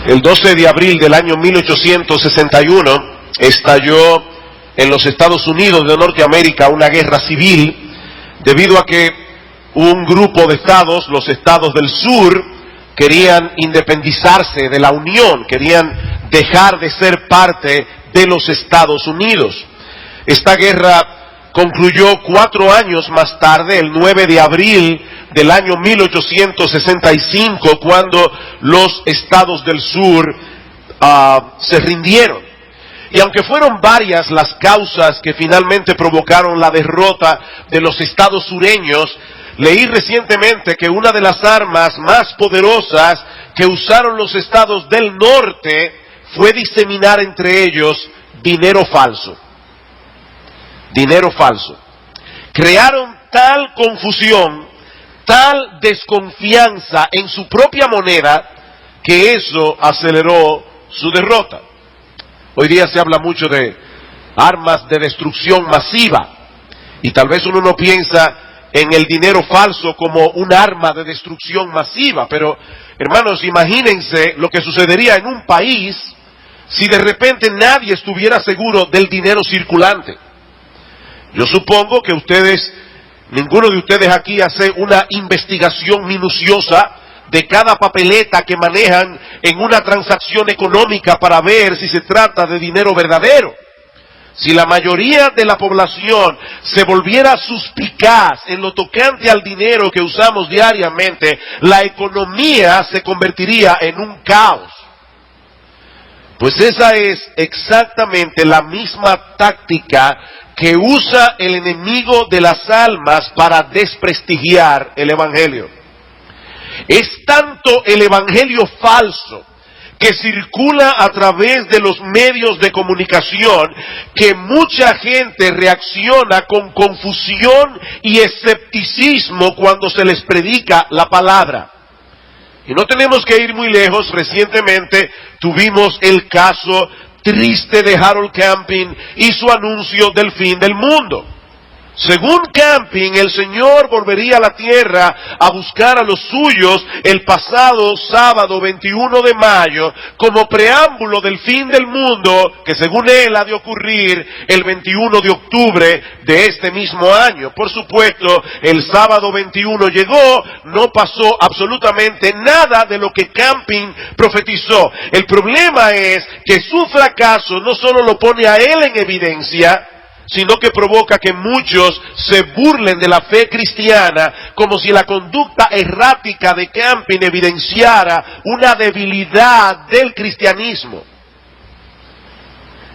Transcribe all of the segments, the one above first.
El 12 de abril del año 1861 estalló en los Estados Unidos de Norteamérica una guerra civil debido a que un grupo de estados, los estados del sur, querían independizarse de la Unión, querían dejar de ser parte de los Estados Unidos. Esta guerra concluyó 4 años más tarde, el 9 de abril del año 1865, cuando los estados del sur se rindieron. Y aunque fueron varias las causas que finalmente provocaron la derrota de los estados sureños, leí recientemente que una de las armas más poderosas que usaron los estados del norte fue diseminar entre ellos dinero falso. Dinero falso. Crearon tal confusión, tal desconfianza en su propia moneda, que eso aceleró su derrota. Hoy día se habla mucho de armas de destrucción masiva, y tal vez uno no piensa en el dinero falso como un arma de destrucción masiva, pero hermanos, imagínense lo que sucedería en un país si de repente nadie estuviera seguro del dinero circulante. Yo supongo que ninguno de ustedes aquí hace una investigación minuciosa de cada papeleta que manejan en una transacción económica para ver si se trata de dinero verdadero. Si la mayoría de la población se volviera suspicaz en lo tocante al dinero que usamos diariamente, la economía se convertiría en un caos. Pues esa es exactamente la misma táctica que usa el enemigo de las almas para desprestigiar el Evangelio. Es tanto el Evangelio falso que circula a través de los medios de comunicación que mucha gente reacciona con confusión y escepticismo cuando se les predica la palabra. Y no tenemos que ir muy lejos. Recientemente tuvimos el caso triste de Harold Camping y su anuncio del fin del mundo. Según Camping, el Señor volvería a la tierra a buscar a los suyos el pasado sábado 21 de mayo como preámbulo del fin del mundo, que según él ha de ocurrir el 21 de octubre de este mismo año. Por supuesto, el sábado 21 llegó, no pasó absolutamente nada de lo que Camping profetizó. El problema es que su fracaso no solo lo pone a él en evidencia, sino que provoca que muchos se burlen de la fe cristiana, como si la conducta errática de Camping evidenciara una debilidad del cristianismo.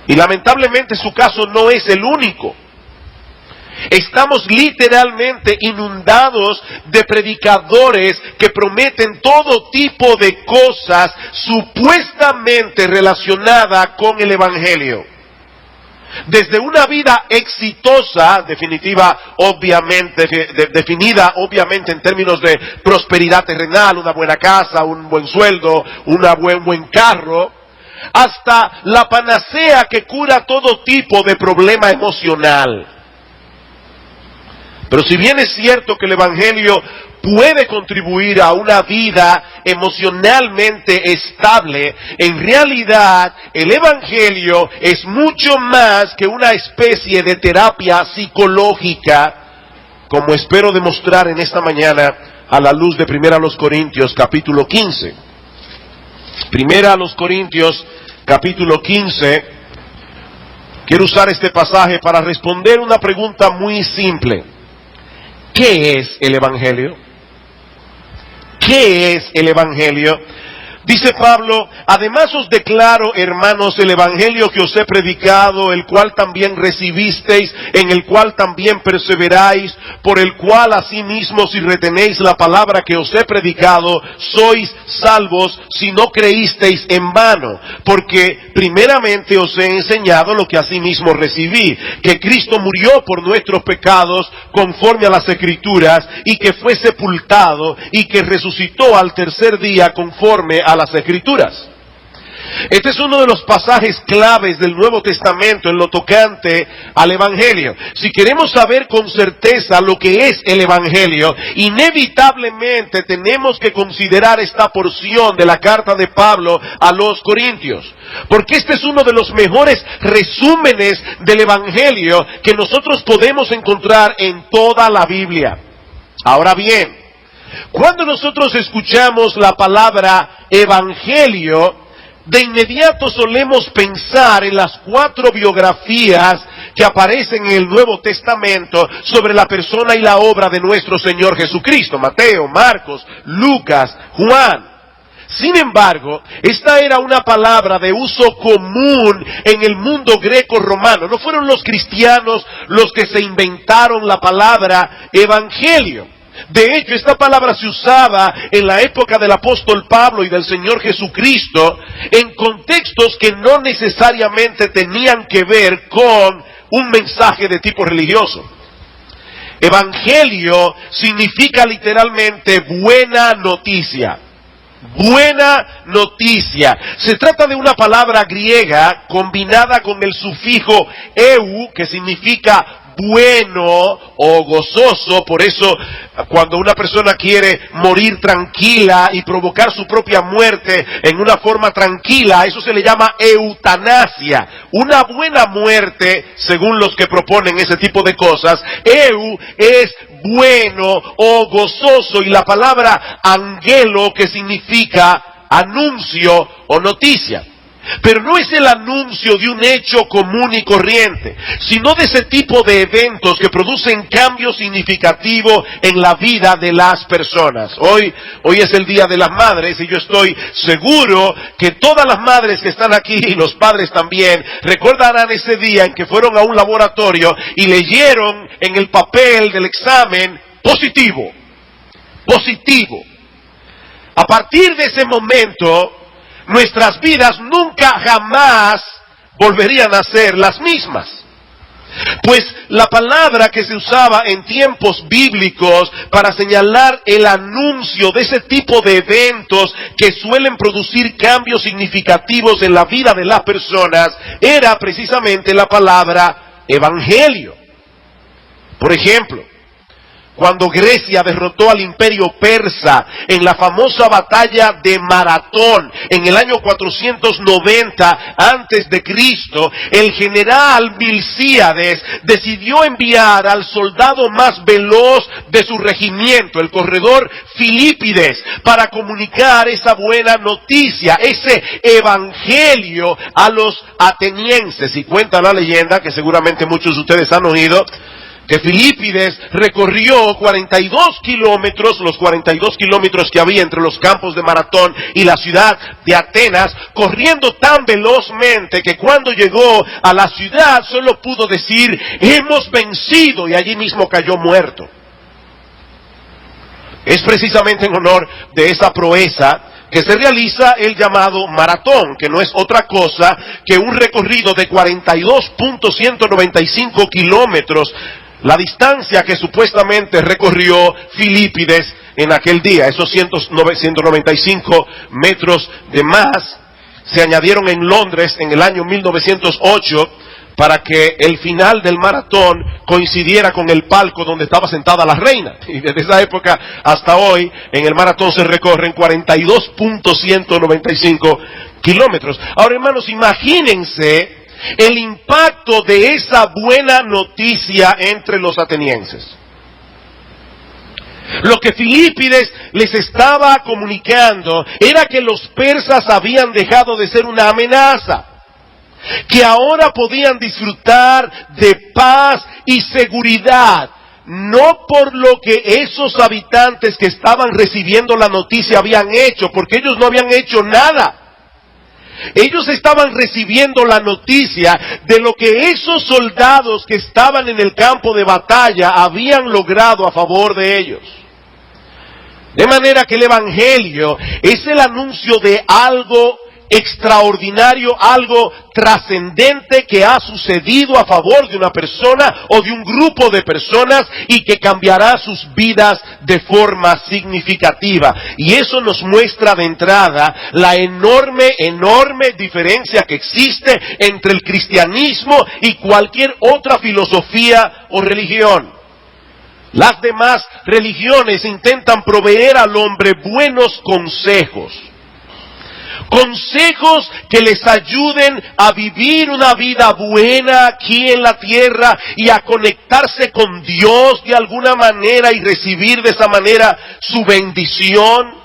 Y lamentablemente su caso no es el único. Estamos literalmente inundados de predicadores que prometen todo tipo de cosas supuestamente relacionadas con el Evangelio. Desde una vida exitosa, definida obviamente en términos de prosperidad terrenal, una buena casa, un buen sueldo, buen carro, hasta la panacea que cura todo tipo de problema emocional. Pero si bien es cierto que el Evangelio puede contribuir a una vida emocionalmente estable, en realidad el Evangelio es mucho más que una especie de terapia psicológica, como espero demostrar en esta mañana a la luz de 1 Corintios capítulo 15. 1 Corintios capítulo 15, quiero usar este pasaje para responder una pregunta muy simple. ¿Qué es el Evangelio? ¿Qué es el Evangelio? Dice Pablo: además os declaro, hermanos, el Evangelio que os he predicado, el cual también recibisteis, en el cual también perseveráis, por el cual asimismo si retenéis la palabra que os he predicado, sois salvos, si no creísteis en vano. Porque primeramente os he enseñado lo que asimismo recibí, que Cristo murió por nuestros pecados conforme a las Escrituras, y que fue sepultado, y que resucitó al tercer día conforme a las Escrituras. Este es uno de los pasajes claves del Nuevo Testamento en lo tocante al Evangelio. Si queremos saber con certeza lo que es el Evangelio, inevitablemente tenemos que considerar esta porción de la carta de Pablo a los Corintios. Porque este es uno de los mejores resúmenes del Evangelio que nosotros podemos encontrar en toda la Biblia. Ahora bien, cuando nosotros escuchamos la palabra Evangelio, de inmediato solemos pensar en las 4 biografías que aparecen en el Nuevo Testamento sobre la persona y la obra de nuestro Señor Jesucristo: Mateo, Marcos, Lucas, Juan. Sin embargo, esta era una palabra de uso común en el mundo greco-romano. No fueron los cristianos los que se inventaron la palabra evangelio. De hecho, esta palabra se usaba en la época del apóstol Pablo y del Señor Jesucristo en contextos que no necesariamente tenían que ver con un mensaje de tipo religioso. Evangelio significa literalmente buena noticia. Buena noticia. Se trata de una palabra griega combinada con el sufijo eu, que significa bueno o gozoso. Por eso, cuando una persona quiere morir tranquila y provocar su propia muerte en una forma tranquila, eso se le llama eutanasia. Una buena muerte, según los que proponen ese tipo de cosas, eu es bueno o gozoso, y la palabra angelo, que significa anuncio o noticia. Pero no es el anuncio de un hecho común y corriente, sino de ese tipo de eventos que producen cambio significativo en la vida de las personas. Hoy es el Día de las Madres, y yo estoy seguro que todas las madres que están aquí, y los padres también, recordarán ese día en que fueron a un laboratorio y leyeron en el papel del examen positivo. A partir de ese momento, nuestras vidas nunca jamás volverían a ser las mismas. Pues la palabra que se usaba en tiempos bíblicos para señalar el anuncio de ese tipo de eventos que suelen producir cambios significativos en la vida de las personas era precisamente la palabra evangelio. Por ejemplo, cuando Grecia derrotó al imperio persa en la famosa batalla de Maratón en el año 490 antes de Cristo, el general Milcíades decidió enviar al soldado más veloz de su regimiento, el corredor Filípides, para comunicar esa buena noticia, ese evangelio a los atenienses. Y cuenta la leyenda, que seguramente muchos de ustedes han oído, que Filípides recorrió 42 kilómetros, los 42 kilómetros que había entre los campos de Maratón y la ciudad de Atenas, corriendo tan velozmente que cuando llegó a la ciudad solo pudo decir: hemos vencido, y allí mismo cayó muerto. Es precisamente en honor de esa proeza que se realiza el llamado maratón, que no es otra cosa que un recorrido de 42.195 kilómetros, la distancia que supuestamente recorrió Filípides en aquel día. Esos 195 metros de más se añadieron en Londres en el año 1908 para que el final del maratón coincidiera con el palco donde estaba sentada la reina. Y desde esa época hasta hoy, en el maratón se recorren 42.195 kilómetros. Ahora, hermanos, imagínense el impacto de esa buena noticia entre los atenienses. Lo que Filípides les estaba comunicando era que los persas habían dejado de ser una amenaza, que ahora podían disfrutar de paz y seguridad, no por lo que esos habitantes que estaban recibiendo la noticia habían hecho, porque ellos no habían hecho nada. Ellos estaban recibiendo la noticia de lo que esos soldados que estaban en el campo de batalla habían logrado a favor de ellos. De manera que el evangelio es el anuncio de algo extraordinario, algo trascendente que ha sucedido a favor de una persona o de un grupo de personas y que cambiará sus vidas de forma significativa. Y eso nos muestra de entrada la enorme diferencia que existe entre el cristianismo y cualquier otra filosofía o religión. Las demás religiones intentan proveer al hombre buenos consejos. Consejos que les ayuden a vivir una vida buena aquí en la tierra y a conectarse con Dios de alguna manera y recibir de esa manera su bendición.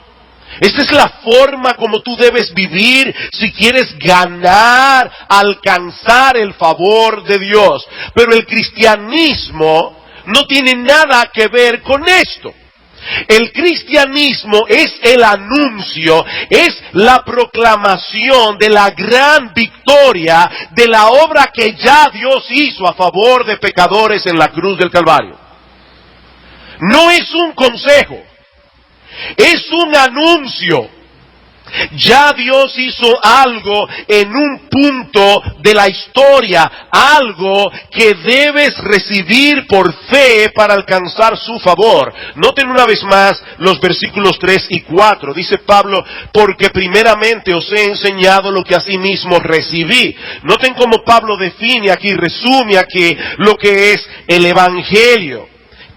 Esta es la forma como tú debes vivir si quieres ganar, alcanzar el favor de Dios. Pero el cristianismo no tiene nada que ver con esto. El cristianismo es el anuncio, es la proclamación de la gran victoria de la obra que ya Dios hizo a favor de pecadores en la cruz del Calvario. No es un consejo, es un anuncio. Ya Dios hizo algo en un punto de la historia, algo que debes recibir por fe para alcanzar su favor. Noten una vez más los versículos 3 y 4. Dice Pablo, porque primeramente os he enseñado lo que asimismo recibí. Noten cómo Pablo define aquí, resume aquí lo que es el Evangelio.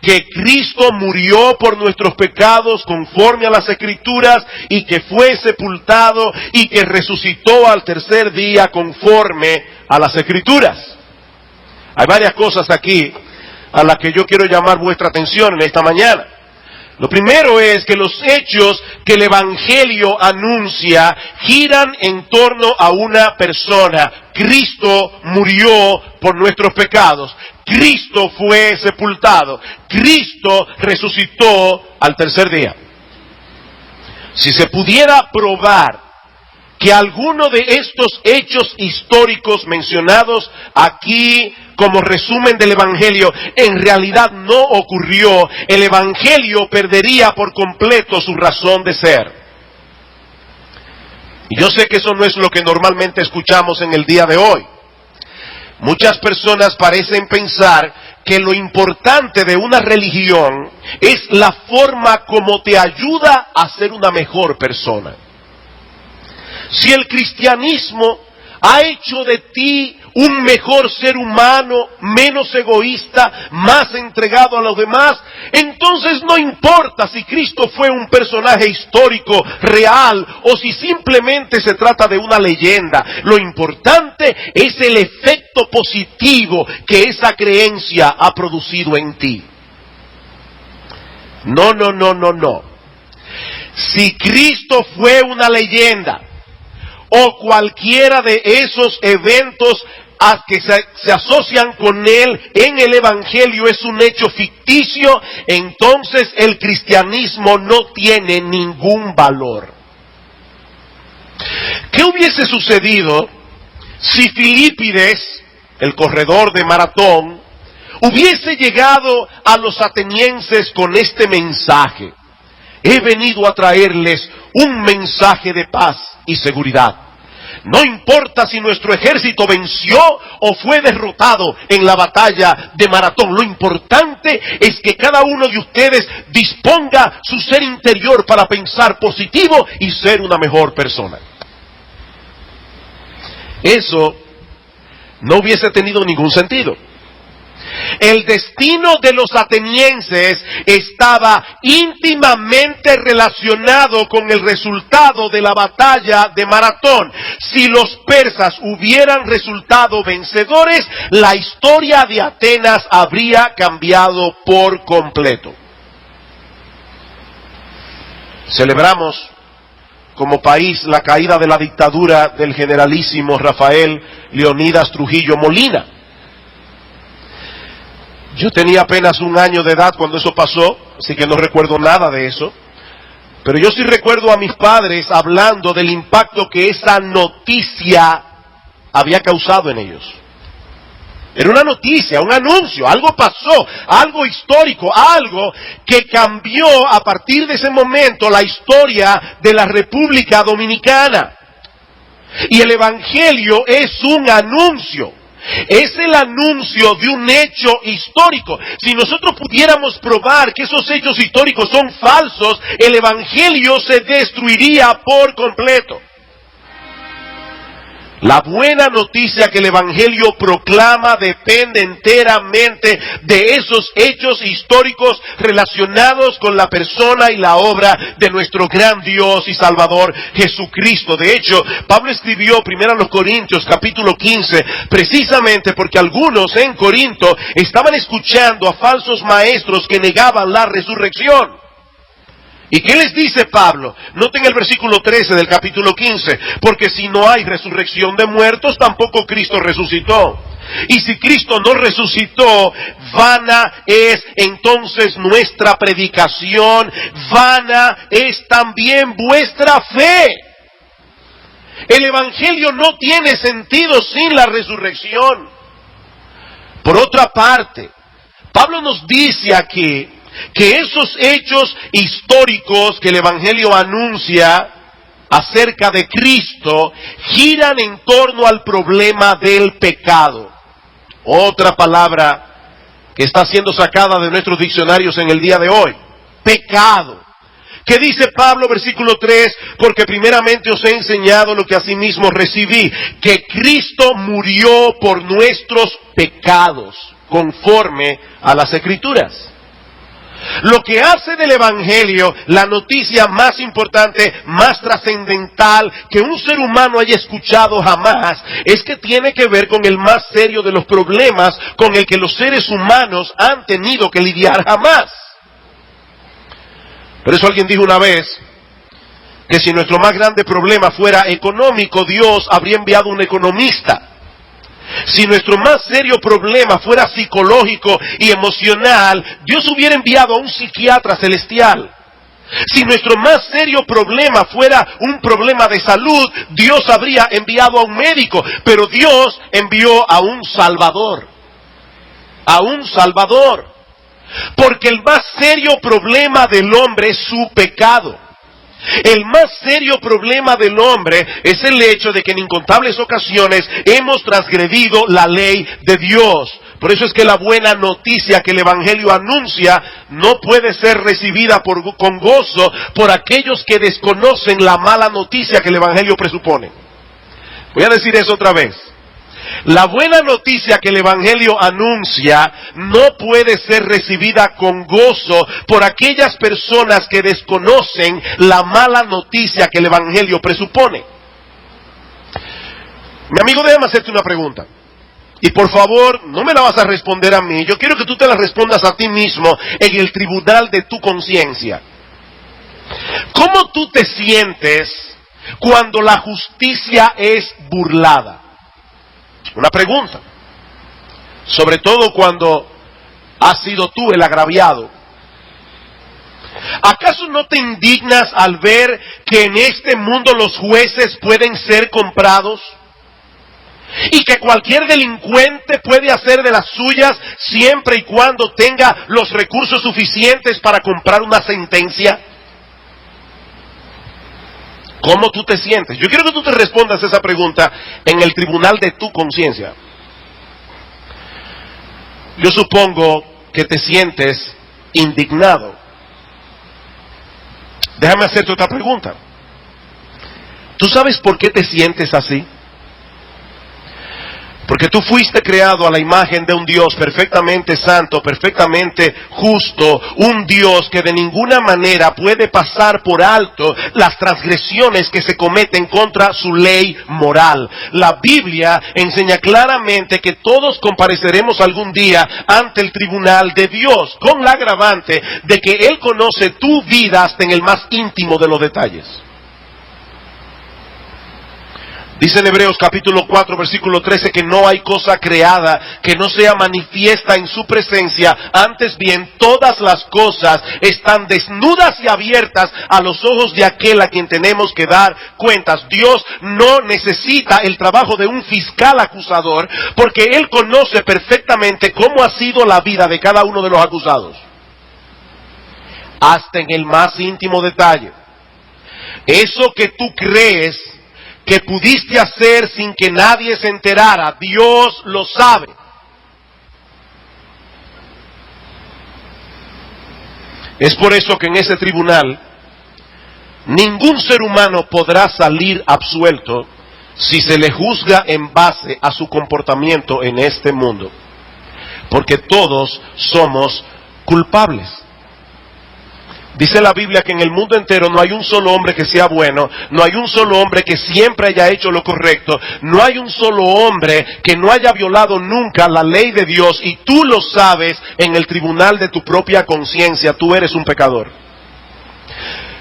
Que Cristo murió por nuestros pecados conforme a las Escrituras y que fue sepultado y que resucitó al tercer día conforme a las Escrituras. Hay varias cosas aquí a las que yo quiero llamar vuestra atención en esta mañana. Lo primero es que los hechos que el Evangelio anuncia giran en torno a una persona. Cristo murió por nuestros pecados. Cristo fue sepultado. Cristo resucitó al tercer día. Si se pudiera probar que alguno de estos hechos históricos mencionados aquí como resumen del Evangelio en realidad no ocurrió, el Evangelio perdería por completo su razón de ser. Y yo sé que eso no es lo que normalmente escuchamos en el día de hoy. Muchas personas parecen pensar que lo importante de una religión es la forma como te ayuda a ser una mejor persona. Si el cristianismo ha hecho de ti un mejor ser humano, menos egoísta, más entregado a los demás, entonces no importa si Cristo fue un personaje histórico, real, o si simplemente se trata de una leyenda. Lo importante es el efecto positivo que esa creencia ha producido en ti. No. Si Cristo fue una leyenda, o cualquiera de esos eventos a que se asocian con él en el Evangelio es un hecho ficticio, entonces el cristianismo no tiene ningún valor. ¿Qué hubiese sucedido si Filípides, el corredor de maratón, hubiese llegado a los atenienses con este mensaje? He venido a traerles un mensaje de paz y seguridad. No importa si nuestro ejército venció o fue derrotado en la batalla de Maratón. Lo importante es que cada uno de ustedes disponga su ser interior para pensar positivo y ser una mejor persona. Eso no hubiese tenido ningún sentido. El destino de los atenienses estaba íntimamente relacionado con el resultado de la batalla de Maratón. Si los persas hubieran resultado vencedores, la historia de Atenas habría cambiado por completo. Celebramos como país la caída de la dictadura del generalísimo Rafael Leonidas Trujillo Molina. Yo tenía apenas 1 año de edad cuando eso pasó, así que no recuerdo nada de eso. Pero yo sí recuerdo a mis padres hablando del impacto que esa noticia había causado en ellos. Era una noticia, un anuncio, algo pasó, algo histórico, algo que cambió a partir de ese momento la historia de la República Dominicana. Y el Evangelio es un anuncio. Es el anuncio de un hecho histórico. Si nosotros pudiéramos probar que esos hechos históricos son falsos, el Evangelio se destruiría por completo. La buena noticia que el Evangelio proclama depende enteramente de esos hechos históricos relacionados con la persona y la obra de nuestro gran Dios y Salvador Jesucristo. De hecho, Pablo escribió primero a los Corintios capítulo 15, precisamente porque algunos en Corinto estaban escuchando a falsos maestros que negaban la resurrección. ¿Y qué les dice Pablo? Noten el versículo 13 del capítulo 15. Porque si no hay resurrección de muertos, tampoco Cristo resucitó. Y si Cristo no resucitó, vana es entonces nuestra predicación, vana es también vuestra fe. El Evangelio no tiene sentido sin la resurrección. Por otra parte, Pablo nos dice aquí que esos hechos históricos que el Evangelio anuncia acerca de Cristo giran en torno al problema del pecado. Otra palabra que está siendo sacada de nuestros diccionarios en el día de hoy: pecado. ¿Qué dice Pablo, versículo 3? Porque primeramente os he enseñado lo que asimismo recibí, que Cristo murió por nuestros pecados, conforme a las Escrituras. Lo que hace del Evangelio la noticia más importante, más trascendental que un ser humano haya escuchado jamás, es que tiene que ver con el más serio de los problemas con el que los seres humanos han tenido que lidiar jamás. Por eso alguien dijo una vez que si nuestro más grande problema fuera económico, Dios habría enviado un economista. Si nuestro más serio problema fuera psicológico y emocional, Dios hubiera enviado a un psiquiatra celestial. Si nuestro más serio problema fuera un problema de salud, Dios habría enviado a un médico. Pero Dios envió a un Salvador. A un Salvador. Porque el más serio problema del hombre es su pecado. El más serio problema del hombre es el hecho de que en incontables ocasiones hemos transgredido la ley de Dios. Por eso es que la buena noticia que el Evangelio anuncia no puede ser recibida con gozo por aquellos que desconocen la mala noticia que el Evangelio presupone. Voy a decir eso otra vez. La buena noticia que el Evangelio anuncia no puede ser recibida con gozo por aquellas personas que desconocen la mala noticia que el Evangelio presupone. Mi amigo, déjame hacerte una pregunta. Y por favor, no me la vas a responder a mí. Yo quiero que tú te la respondas a ti mismo en el tribunal de tu conciencia. ¿Cómo tú te sientes cuando la justicia es burlada? Una pregunta, sobre todo cuando has sido tú el agraviado. ¿Acaso no te indignas al ver que en este mundo los jueces pueden ser comprados? Y que cualquier delincuente puede hacer de las suyas siempre y cuando tenga los recursos suficientes para comprar una sentencia. ¿Cómo tú te sientes? Yo quiero que tú te respondas esa pregunta en el tribunal de tu conciencia. Yo supongo que te sientes indignado. Déjame hacerte otra pregunta. ¿Tú sabes por qué te sientes así? Porque tú fuiste creado a la imagen de un Dios perfectamente santo, perfectamente justo, un Dios que de ninguna manera puede pasar por alto las transgresiones que se cometen contra su ley moral. La Biblia enseña claramente que todos compareceremos algún día ante el tribunal de Dios, con la agravante de que Él conoce tu vida hasta en el más íntimo de los detalles. Dice en Hebreos capítulo 4 versículo 13 que no hay cosa creada que no sea manifiesta en su presencia, antes bien todas las cosas están desnudas y abiertas a los ojos de aquel a quien tenemos que dar cuentas. Dios no necesita el trabajo de un fiscal acusador porque Él conoce perfectamente cómo ha sido la vida de cada uno de los acusados, hasta en el más íntimo detalle. Eso que tú crees que pudiste hacer sin que nadie se enterara. Dios lo sabe. Es por eso que en ese tribunal ningún ser humano podrá salir absuelto si se le juzga en base a su comportamiento en este mundo, porque todos somos culpables. Dice la Biblia que en el mundo entero no hay un solo hombre que sea bueno, no hay un solo hombre que siempre haya hecho lo correcto, no hay un solo hombre que no haya violado nunca la ley de Dios, y tú lo sabes en el tribunal de tu propia conciencia. Tú eres un pecador.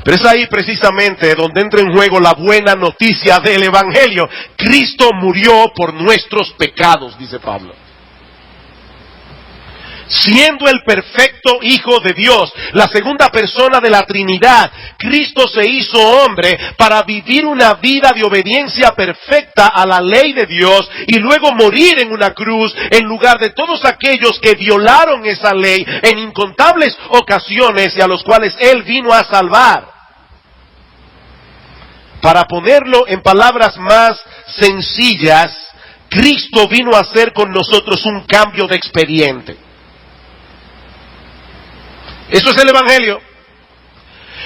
Pero es ahí precisamente donde entra en juego la buena noticia del Evangelio. Cristo murió por nuestros pecados, dice Pablo. Siendo el perfecto Hijo de Dios, la segunda persona de la Trinidad, Cristo se hizo hombre para vivir una vida de obediencia perfecta a la ley de Dios y luego morir en una cruz en lugar de todos aquellos que violaron esa ley en incontables ocasiones y a los cuales Él vino a salvar. Para ponerlo en palabras más sencillas, Cristo vino a hacer con nosotros un cambio de expediente. Eso es el Evangelio.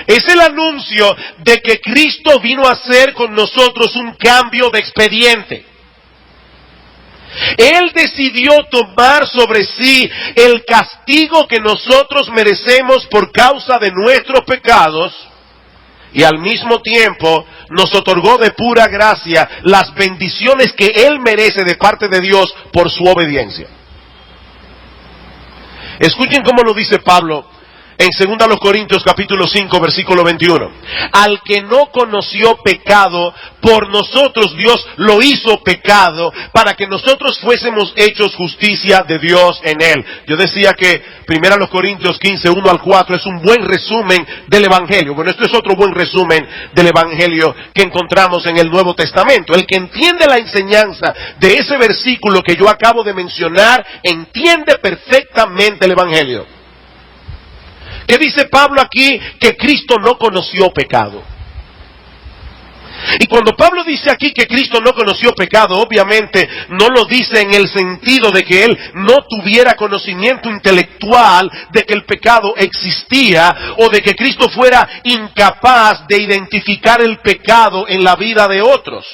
Es el anuncio de que Cristo vino a hacer con nosotros un cambio de expediente. Él decidió tomar sobre sí el castigo que nosotros merecemos por causa de nuestros pecados, y al mismo tiempo nos otorgó de pura gracia las bendiciones que Él merece de parte de Dios por su obediencia. Escuchen cómo lo dice Pablo en 2 Corintios capítulo 5 versículo 21. Al que no conoció pecado, por nosotros Dios lo hizo pecado, para que nosotros fuésemos hechos justicia de Dios en Él. Yo decía que 1 Corintios 15, 1 al 4 es un buen resumen del Evangelio. Bueno, esto es otro buen resumen del Evangelio que encontramos en el Nuevo Testamento. El que entiende la enseñanza de ese versículo que yo acabo de mencionar, entiende perfectamente el Evangelio. ¿Qué dice Pablo aquí? Que Cristo no conoció pecado. Y cuando Pablo dice aquí que Cristo no conoció pecado, obviamente no lo dice en el sentido de que Él no tuviera conocimiento intelectual de que el pecado existía, o de que Cristo fuera incapaz de identificar el pecado en la vida de otros.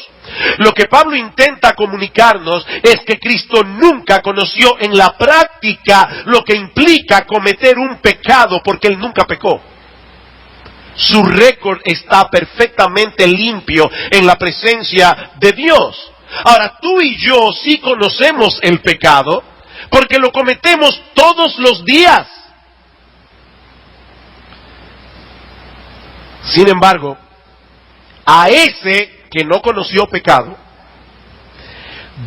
Lo que Pablo intenta comunicarnos es que Cristo nunca conoció en la práctica lo que implica cometer un pecado, porque Él nunca pecó. Su récord está perfectamente limpio en la presencia de Dios. Ahora, tú y yo sí conocemos el pecado, porque lo cometemos todos los días. Sin embargo, a ese que no conoció pecado,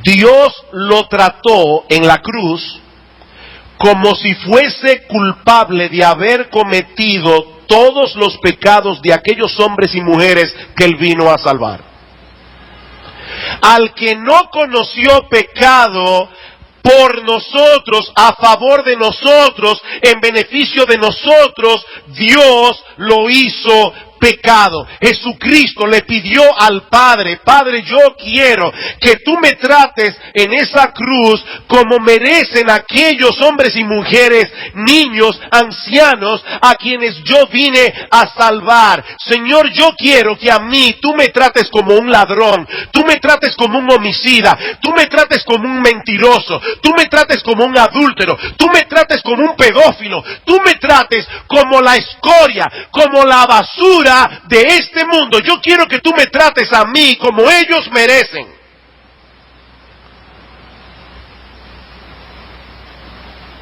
Dios lo trató en la cruz como si fuese culpable de haber cometido todos los pecados de aquellos hombres y mujeres que Él vino a salvar. Al que no conoció pecado, por nosotros, a favor de nosotros, en beneficio de nosotros, Dios lo hizo pecado. Jesucristo le pidió al Padre: Padre, yo quiero que tú me trates en esa cruz como merecen aquellos hombres y mujeres, niños, ancianos, a quienes yo vine a salvar. Señor, yo quiero que a mí tú me trates como un ladrón, tú me trates como un homicida, tú me trates como un mentiroso, tú me trates como un adúltero, tú me trates como un pedófilo, tú me trates como la escoria, como la basura de este mundo. Yo quiero que tú me trates a mí como ellos merecen.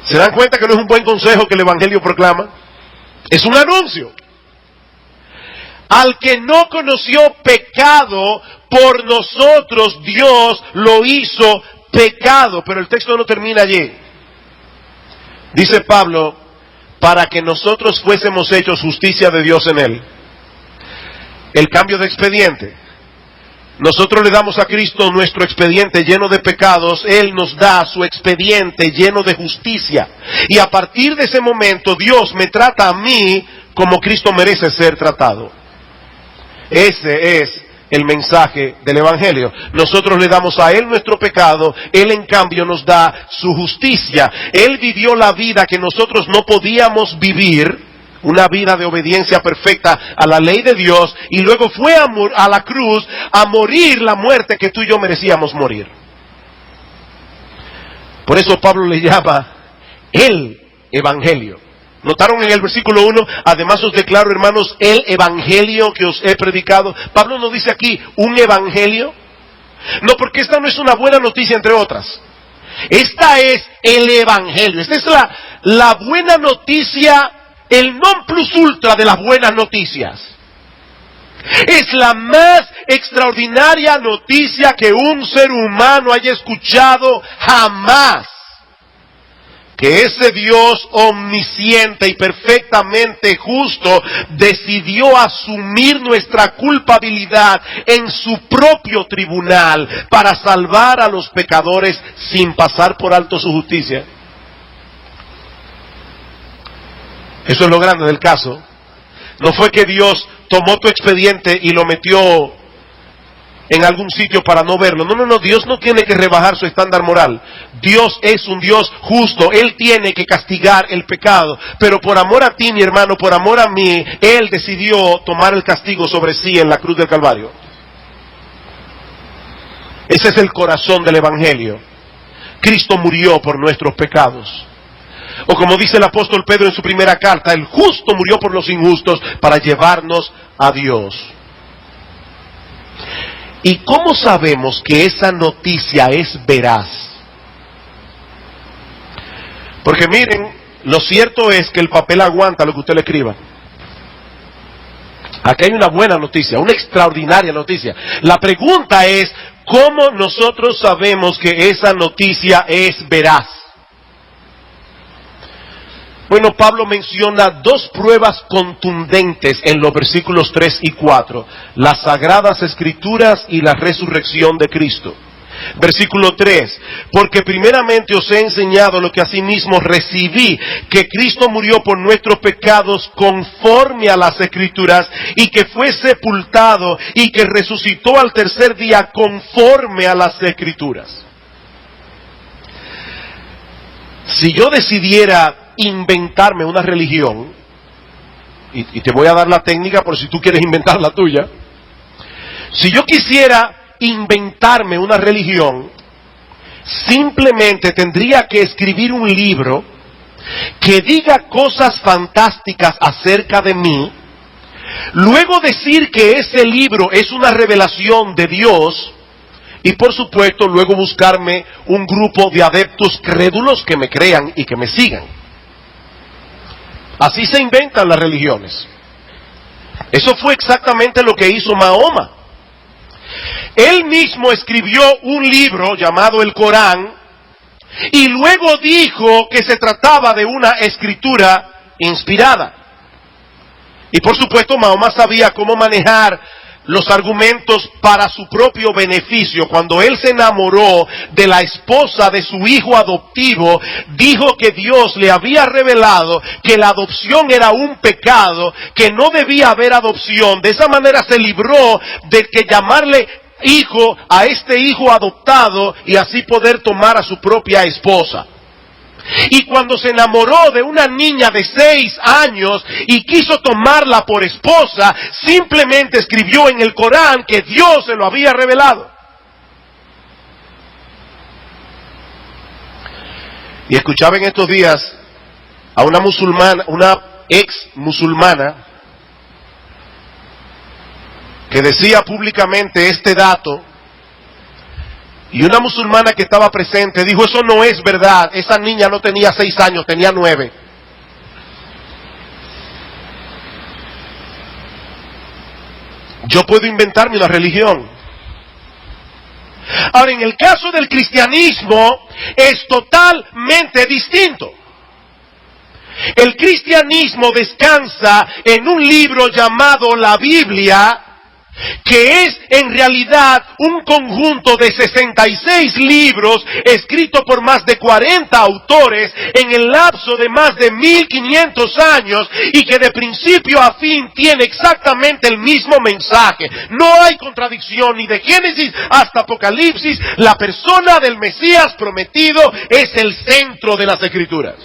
¿Se dan cuenta que no es un buen consejo que el Evangelio proclama? Es un anuncio. Al que no conoció pecado, por nosotros Dios lo hizo pecado. Pero el texto no termina allí. Dice Pablo: para que nosotros fuésemos hechos justicia de Dios en Él. El cambio de expediente. Nosotros le damos a Cristo nuestro expediente lleno de pecados, Él nos da su expediente lleno de justicia. Y a partir de ese momento Dios me trata a mí como Cristo merece ser tratado. Ese es el mensaje del Evangelio. Nosotros le damos a Él nuestro pecado, Él en cambio nos da su justicia. Él vivió la vida que nosotros no podíamos vivir, una vida de obediencia perfecta a la ley de Dios, y luego fue a la cruz a morir la muerte que tú y yo merecíamos morir. Por eso Pablo le llama el Evangelio. ¿Notaron en el versículo 1? Además os declaro, hermanos, el Evangelio que os he predicado. Pablo no dice aquí un Evangelio. No, porque esta no es una buena noticia entre otras. Esta es el Evangelio. Esta es la buena noticia, el non plus ultra de las buenas noticias. Es la más extraordinaria noticia que un ser humano haya escuchado jamás. Que ese Dios omnisciente y perfectamente justo decidió asumir nuestra culpabilidad en su propio tribunal para salvar a los pecadores sin pasar por alto su justicia. Eso es lo grande del caso. No fue que Dios tomó tu expediente y lo metió en algún sitio para no verlo. No, Dios no tiene que rebajar su estándar moral. Dios es un Dios justo. Él tiene que castigar el pecado. Pero por amor a ti, mi hermano, por amor a mí, Él decidió tomar el castigo sobre sí en la cruz del Calvario. Ese es el corazón del Evangelio. Cristo murió por nuestros pecados. O como dice el apóstol Pedro en su primera carta, el justo murió por los injustos para llevarnos a Dios. ¿Y cómo sabemos que esa noticia es veraz? Porque miren, lo cierto es que el papel aguanta lo que usted le escriba. Aquí hay una buena noticia, una extraordinaria noticia. La pregunta es, ¿cómo nosotros sabemos que esa noticia es veraz? Bueno, Pablo menciona dos pruebas contundentes en los versículos 3 y 4. Las Sagradas Escrituras y la resurrección de Cristo. Versículo 3. Porque primeramente os he enseñado lo que asimismo recibí, que Cristo murió por nuestros pecados conforme a las Escrituras, y que fue sepultado y que resucitó al tercer día conforme a las Escrituras. Si yo decidiera inventarme una religión, y te voy a dar la técnica por si tú quieres inventar la tuya. Si yo quisiera inventarme una religión, simplemente tendría que escribir un libro que diga cosas fantásticas acerca de mí, luego decir que ese libro es una revelación de Dios, y por supuesto luego buscarme un grupo de adeptos crédulos que me crean y que me sigan. Así se inventan las religiones. Eso fue exactamente lo que hizo Mahoma. Él mismo escribió un libro llamado el Corán y luego dijo que se trataba de una escritura inspirada. Y por supuesto Mahoma sabía cómo manejar los argumentos para su propio beneficio. Cuando él se enamoró de la esposa de su hijo adoptivo, dijo que Dios le había revelado que la adopción era un pecado, que no debía haber adopción. De esa manera se libró de que llamarle hijo a este hijo adoptado y así poder tomar a su propia esposa. Y cuando se enamoró de una niña de 6 años y quiso tomarla por esposa, simplemente escribió en el Corán que Dios se lo había revelado. Y escuchaba en estos días a una musulmana, una ex musulmana, que decía públicamente este dato. Y una musulmana que estaba presente dijo, eso no es verdad, esa niña no tenía 6 años, tenía 9. Yo puedo inventarme una religión. Ahora, en el caso del cristianismo, es totalmente distinto. El cristianismo descansa en un libro llamado la Biblia, que es en realidad un conjunto de 66 libros escritos por más de 40 autores en el lapso de más de 1500 años y que de principio a fin tiene exactamente el mismo mensaje. No hay contradicción ni de Génesis hasta Apocalipsis. La persona del Mesías prometido es el centro de las Escrituras.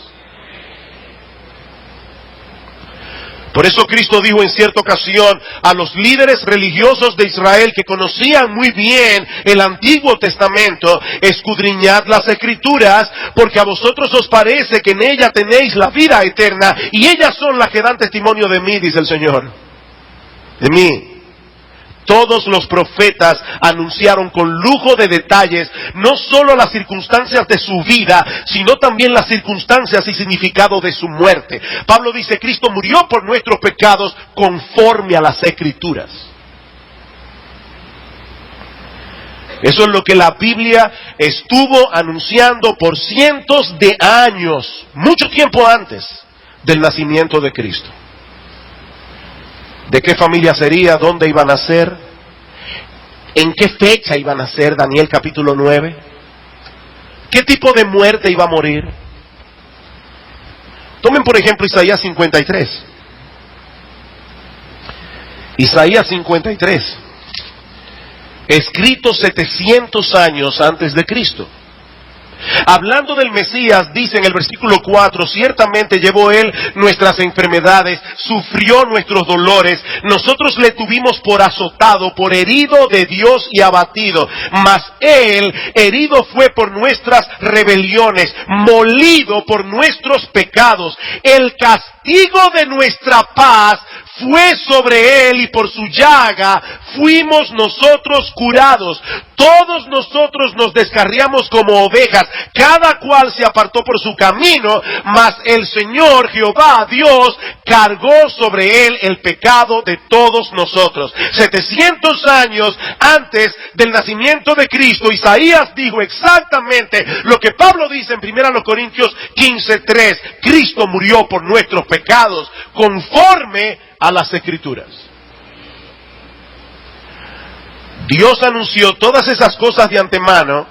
Por eso Cristo dijo en cierta ocasión a los líderes religiosos de Israel que conocían muy bien el Antiguo Testamento: escudriñad las Escrituras, porque a vosotros os parece que en ellas tenéis la vida eterna, y ellas son las que dan testimonio de mí, dice el Señor. De mí. Todos los profetas anunciaron con lujo de detalles no solo las circunstancias de su vida, sino también las circunstancias y significado de su muerte. Pablo dice: Cristo murió por nuestros pecados conforme a las Escrituras. Eso es lo que la Biblia estuvo anunciando por cientos de años, mucho tiempo antes del nacimiento de Cristo. ¿De qué familia sería? ¿Dónde iba a nacer? ¿En qué fecha iba a nacer? Daniel capítulo 9. ¿Qué tipo de muerte iba a morir? Tomen por ejemplo Isaías 53. Isaías 53. Escrito 700 años antes de Cristo. Hablando del Mesías, dice en el versículo 4: ciertamente llevó él nuestras enfermedades, sufrió nuestros dolores, nosotros le tuvimos por azotado, por herido de Dios y abatido, mas él herido fue por nuestras rebeliones, molido por nuestros pecados. El castigo de nuestra paz fue sobre él, y por su llaga fuimos nosotros curados. Todos nosotros nos descarriamos como ovejas, cada cual se apartó por su camino, mas el Señor Jehová Dios cargó sobre él el pecado de todos nosotros. 700 años antes del nacimiento de Cristo, Isaías dijo exactamente lo que Pablo dice en 1 Corintios 15:3: Cristo murió por nuestros pecados conforme a las Escrituras. Dios anunció todas esas cosas de antemano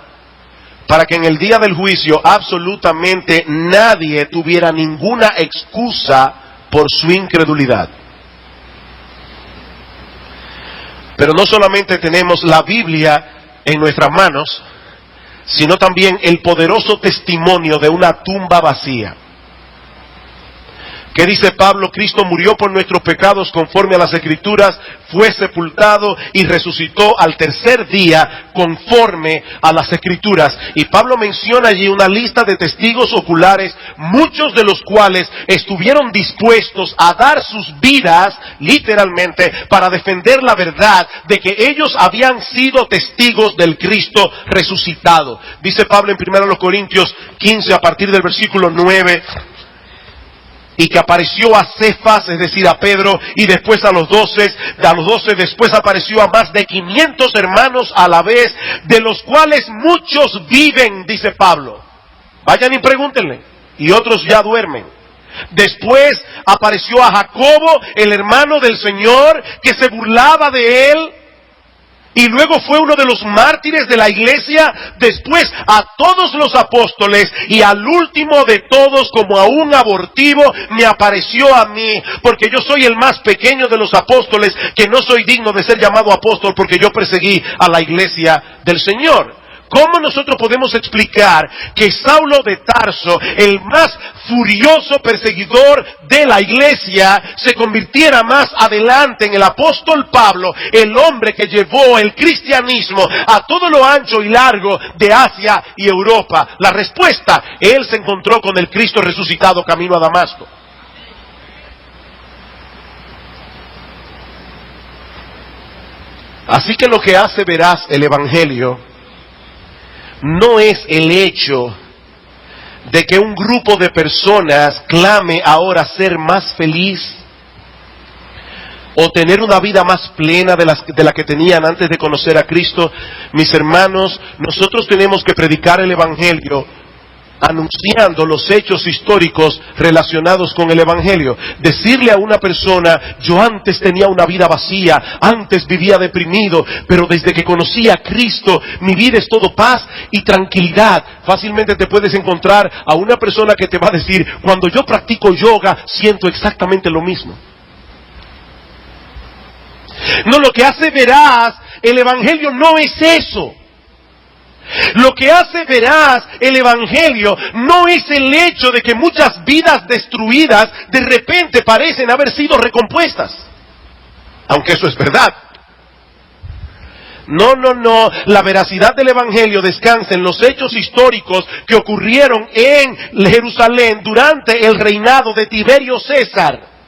para que en el día del juicio absolutamente nadie tuviera ninguna excusa por su incredulidad. Pero no solamente tenemos la Biblia en nuestras manos, sino también el poderoso testimonio de una tumba vacía. ¿Qué dice Pablo? Cristo murió por nuestros pecados conforme a las Escrituras, fue sepultado y resucitó al tercer día conforme a las Escrituras. Y Pablo menciona allí una lista de testigos oculares, muchos de los cuales estuvieron dispuestos a dar sus vidas, literalmente, para defender la verdad de que ellos habían sido testigos del Cristo resucitado. Dice Pablo en 1 Corintios 15, a partir del versículo 9... y que apareció a Cefas, es decir, a Pedro, y después a los 12, después apareció a más de 500 hermanos a la vez, de los cuales muchos viven, dice Pablo. Vayan y pregúntenle, y otros ya duermen. Después apareció a Jacobo, el hermano del Señor, que se burlaba de él, y luego fue uno de los mártires de la iglesia. Después a todos los apóstoles, y al último de todos, como a un abortivo, me apareció a mí, porque yo soy el más pequeño de los apóstoles, que no soy digno de ser llamado apóstol, porque yo perseguí a la iglesia del Señor. ¿Cómo nosotros podemos explicar que Saulo de Tarso, el más furioso perseguidor de la iglesia, se convirtiera más adelante en el apóstol Pablo, el hombre que llevó el cristianismo a todo lo ancho y largo de Asia y Europa? La respuesta: él se encontró con el Cristo resucitado camino a Damasco. Así que lo que hace veraz el Evangelio no es el hecho de que un grupo de personas clame ahora ser más feliz o tener una vida más plena de la que tenían antes de conocer a Cristo. Mis hermanos, nosotros tenemos que predicar el Evangelio anunciando los hechos históricos relacionados con el Evangelio. Decirle a una persona: yo antes tenía una vida vacía, antes vivía deprimido, pero desde que conocí a Cristo, mi vida es todo paz y tranquilidad. Fácilmente te puedes encontrar a una persona que te va a decir: cuando yo practico yoga, siento exactamente lo mismo. No, lo que hace veraz el Evangelio no es eso. Lo que hace veraz el Evangelio no es el hecho de que muchas vidas destruidas de repente parecen haber sido recompuestas, aunque eso es verdad. No. La veracidad del Evangelio descansa en los hechos históricos que ocurrieron en Jerusalén durante el reinado de Tiberio César.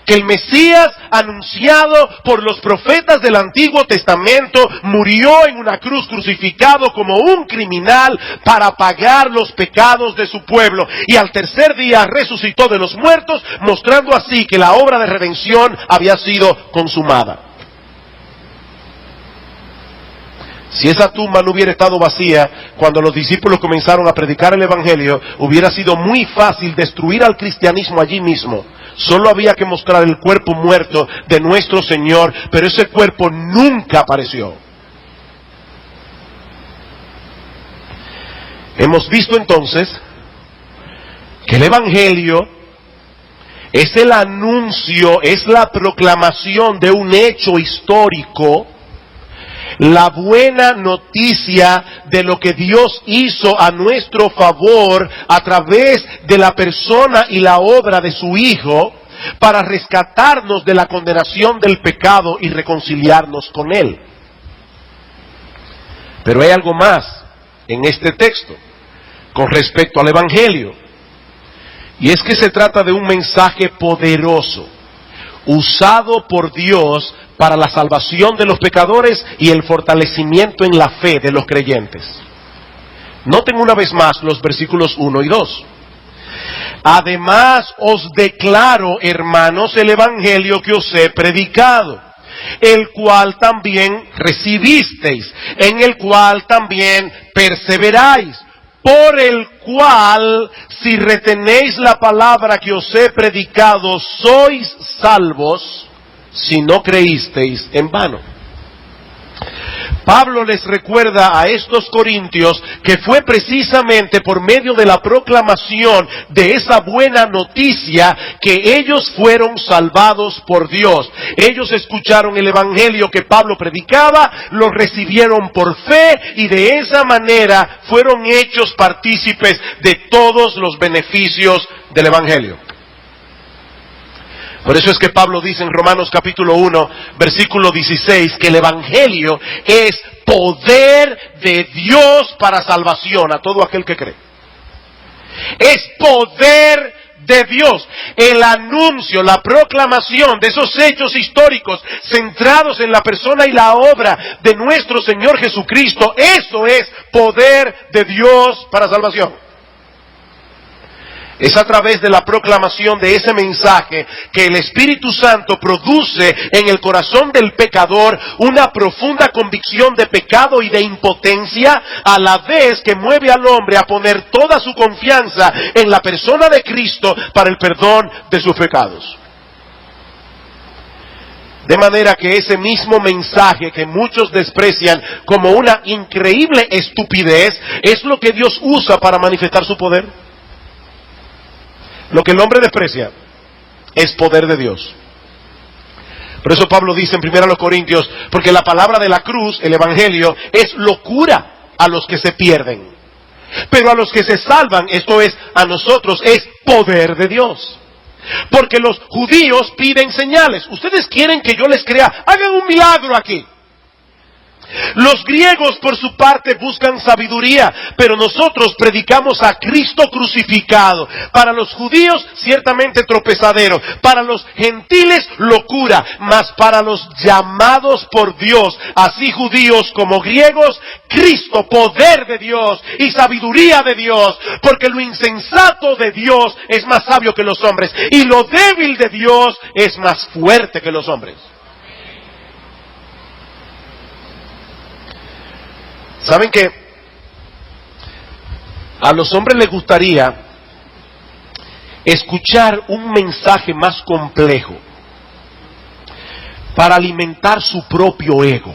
Que el Mesías, anunciado por los profetas del Antiguo Testamento, murió en una cruz crucificado como un criminal para pagar los pecados de su pueblo. Y al tercer día resucitó de los muertos, mostrando así que la obra de redención había sido consumada. Si esa tumba no hubiera estado vacía cuando los discípulos comenzaron a predicar el Evangelio, hubiera sido muy fácil destruir al cristianismo allí mismo. Solo había que mostrar el cuerpo muerto de nuestro Señor, pero ese cuerpo nunca apareció. Hemos visto entonces que el Evangelio es el anuncio, es la proclamación de un hecho histórico, la buena noticia de lo que Dios hizo a nuestro favor a través de la persona y la obra de su Hijo para rescatarnos de la condenación del pecado y reconciliarnos con Él. Pero hay algo más en este texto con respecto al Evangelio, y es que se trata de un mensaje poderoso usado por Dios para la salvación de los pecadores y el fortalecimiento en la fe de los creyentes. Noten una vez más los versículos 1 y 2. Además os declaro, hermanos, el evangelio que os he predicado, el cual también recibisteis, en el cual también perseveráis, por el cual, si retenéis la palabra que os he predicado, sois salvos, si no creísteis en vano. Pablo les recuerda a estos corintios que fue precisamente por medio de la proclamación de esa buena noticia que ellos fueron salvados por Dios. Ellos escucharon el evangelio que Pablo predicaba, lo recibieron por fe y de esa manera fueron hechos partícipes de todos los beneficios del evangelio. Por eso es que Pablo dice en Romanos capítulo 1, versículo 16, que el Evangelio es poder de Dios para salvación a todo aquel que cree. Es poder de Dios. El anuncio, la proclamación de esos hechos históricos centrados en la persona y la obra de nuestro Señor Jesucristo, eso es poder de Dios para salvación. Es a través de la proclamación de ese mensaje que el Espíritu Santo produce en el corazón del pecador una profunda convicción de pecado y de impotencia, a la vez que mueve al hombre a poner toda su confianza en la persona de Cristo para el perdón de sus pecados. De manera que ese mismo mensaje que muchos desprecian como una increíble estupidez, es lo que Dios usa para manifestar su poder. Lo que el hombre desprecia es poder de Dios. Por eso Pablo dice en 1 Corintios, porque la palabra de la cruz, el evangelio, es locura a los que se pierden. Pero a los que se salvan, esto es, a nosotros, es poder de Dios. Porque los judíos piden señales. Ustedes quieren que yo les crea, hagan un milagro aquí. Los griegos por su parte buscan sabiduría, pero nosotros predicamos a Cristo crucificado. Para los judíos ciertamente tropezadero, para los gentiles locura, mas para los llamados por Dios, así judíos como griegos, Cristo poder de Dios y sabiduría de Dios, porque lo insensato de Dios es más sabio que los hombres y lo débil de Dios es más fuerte que los hombres. ¿Saben qué? A los hombres les gustaría escuchar un mensaje más complejo para alimentar su propio ego.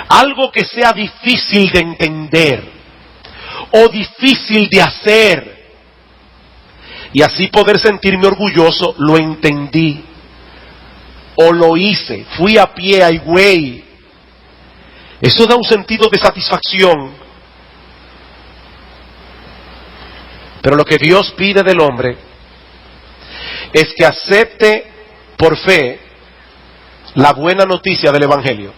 Algo que sea difícil de entender o difícil de hacer. Y así poder sentirme orgulloso, lo entendí. O lo hice, fui a pie, ay güey. Eso da un sentido de satisfacción. Pero lo que Dios pide del hombre es que acepte por fe la buena noticia del Evangelio.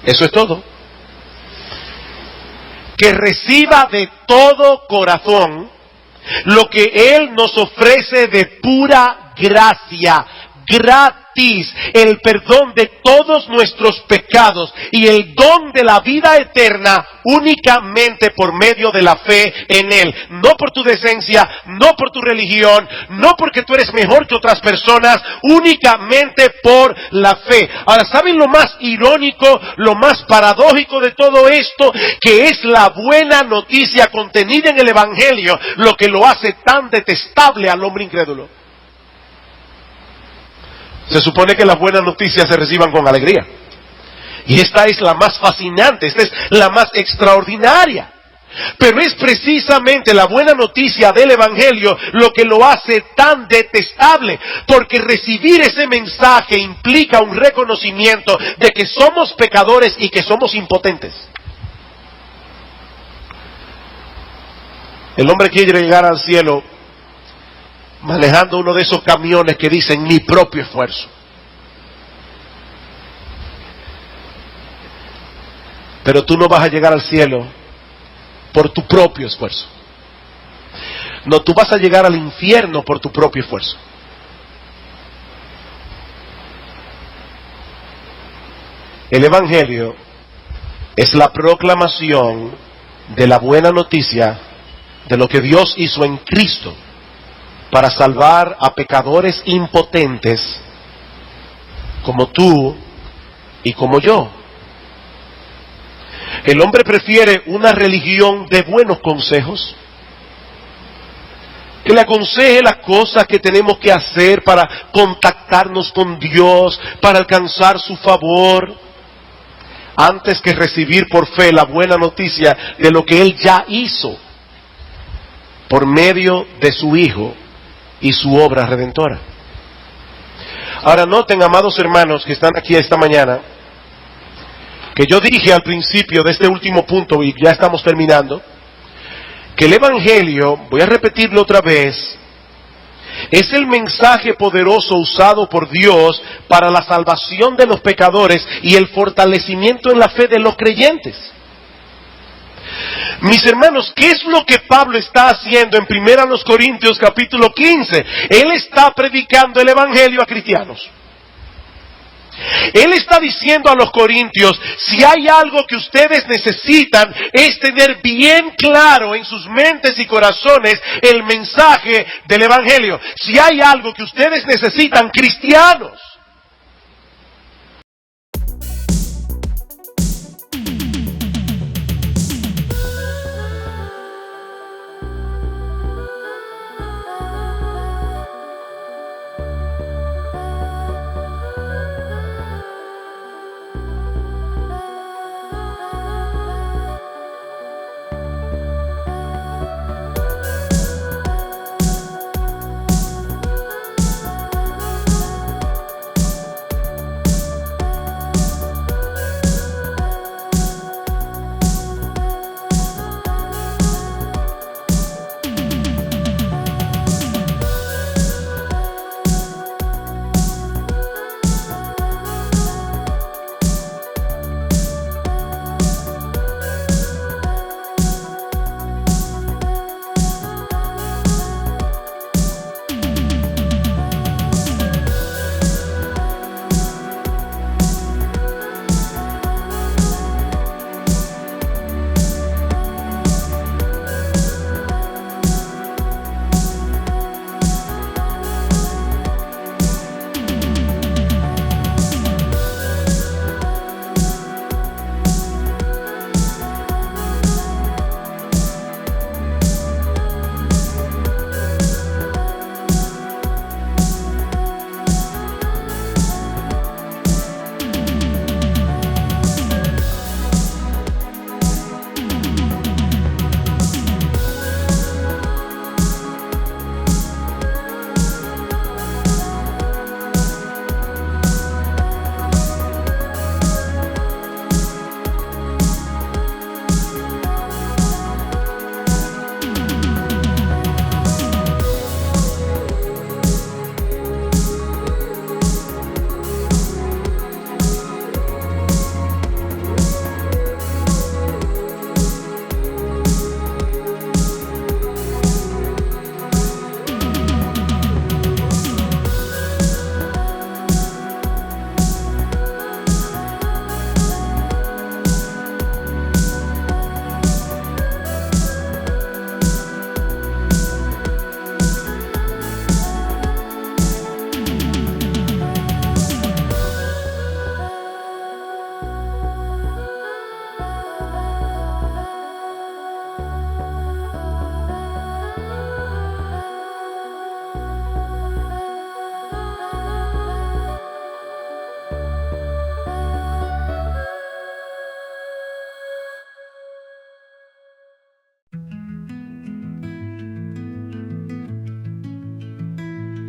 Eso es todo. Que reciba de todo corazón lo que Él nos ofrece de pura gracia, gratis, el perdón de todos nuestros pecados y el don de la vida eterna únicamente por medio de la fe en Él. No por tu decencia, no por tu religión, no porque tú eres mejor que otras personas, únicamente por la fe. Ahora, ¿saben lo más irónico, lo más paradójico de todo esto? Que es la buena noticia contenida en el Evangelio lo que lo hace tan detestable al hombre incrédulo. Se supone que las buenas noticias se reciban con alegría. Y esta es la más fascinante, esta es la más extraordinaria. Pero es precisamente la buena noticia del Evangelio lo que lo hace tan detestable. Porque recibir ese mensaje implica un reconocimiento de que somos pecadores y que somos impotentes. El hombre quiere llegar al cielo manejando uno de esos camiones que dicen mi propio esfuerzo. Pero tú no vas a llegar al cielo por tu propio esfuerzo. No, tú vas a llegar al infierno por tu propio esfuerzo. El Evangelio es la proclamación de la buena noticia de lo que Dios hizo en Cristo para salvar a pecadores impotentes como tú y como yo. El hombre prefiere una religión de buenos consejos, que le aconseje las cosas que tenemos que hacer para contactarnos con Dios, para alcanzar su favor, antes que recibir por fe la buena noticia de lo que Él ya hizo por medio de su Hijo y su obra redentora. Ahora noten, amados hermanos que están aquí esta mañana, que yo dije al principio de este último punto, y ya estamos terminando, que el Evangelio, voy a repetirlo otra vez, es el mensaje poderoso usado por Dios para la salvación de los pecadores y el fortalecimiento en la fe de los creyentes. Mis hermanos, ¿qué es lo que Pablo está haciendo en 1 Corintios capítulo 15? Él está predicando el Evangelio a cristianos. Él está diciendo a los corintios, si hay algo que ustedes necesitan es tener bien claro en sus mentes y corazones el mensaje del Evangelio. Si hay algo que ustedes necesitan, cristianos,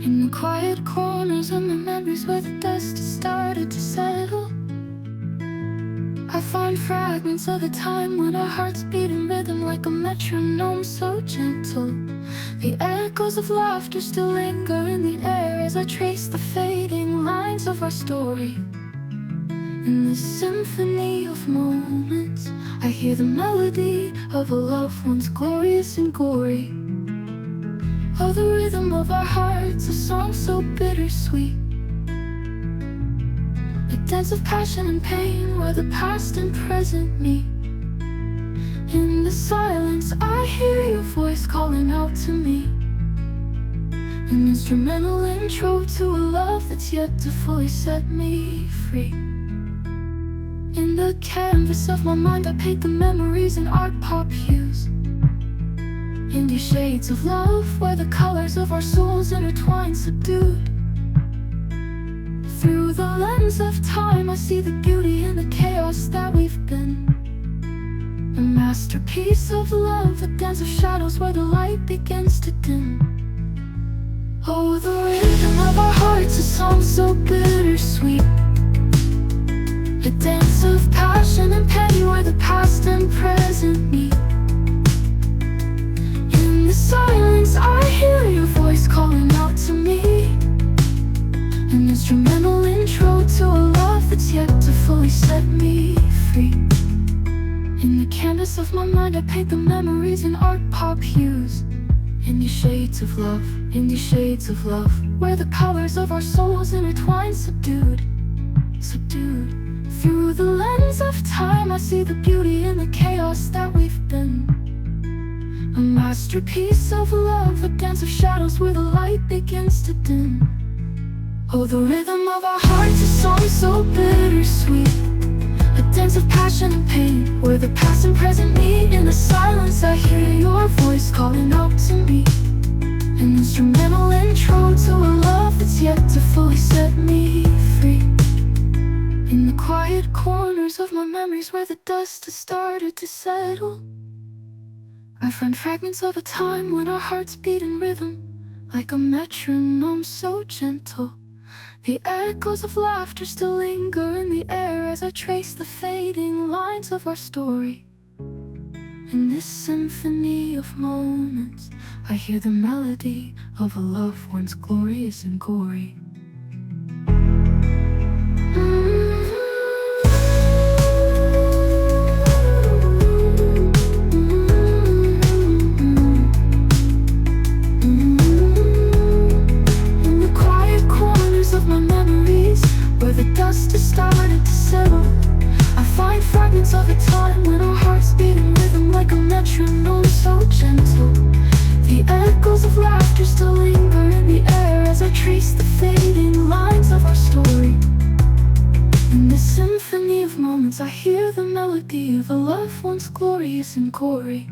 In the quiet corners of my memories where the dust has started to settle, I find fragments of a time when our hearts beat in rhythm like a metronome so gentle. The echoes of laughter still linger in the air as I trace the fading lines of our story. In this symphony of moments, I hear the melody of a love once glorious and gory. Oh, the rhythm of our hearts, a song so bittersweet, a dance of passion and pain where the past and present meet. In the silence, I hear your voice calling out to me, an instrumental intro to a love that's yet to fully set me free. In the canvas of my mind, I paint the memories in art pop hues, in these shades of love where the colors of our souls intertwine subdued. Through the lens of time, I see the beauty in the chaos that we've been, a masterpiece of love, a dance of shadows where the light begins to dim. Oh, the rhythm of our hearts, a song so bittersweet, a dance of passion and pain where the past and present meet. In the silence, I hear your voice calling out to me, an instrumental intro to a love that's yet to fully set me free. In the canvas of my mind, I paint the memories in art pop hues, in these shades of love, in these shades of love, where the colors of our souls intertwine subdued, subdued. Through the lens of time, I see the beauty in the chaos that we've been, a masterpiece of love, a dance of shadows where the light begins to dim. Oh, the rhythm of our hearts, a song so bittersweet, a dance of passion and pain where the past and present meet. In the silence, I hear your voice calling out to me, an instrumental intro to a love that's yet to fully set me free. In the quiet corners of my memories where the dust has started to settle, I find fragments of a time when our hearts beat in rhythm like a metronome so gentle. The echoes of laughter still linger in the air as I trace the fading lines of our story. In this symphony of moments, I hear the melody of a love once glorious and gory. The dust has started to settle, I find fragments of a time when our hearts beat in rhythm like a metronome so gentle. The echoes of laughter still linger in the air as I trace the fading lines of our story. In this symphony of moments, I hear the melody of a love once glorious and gory.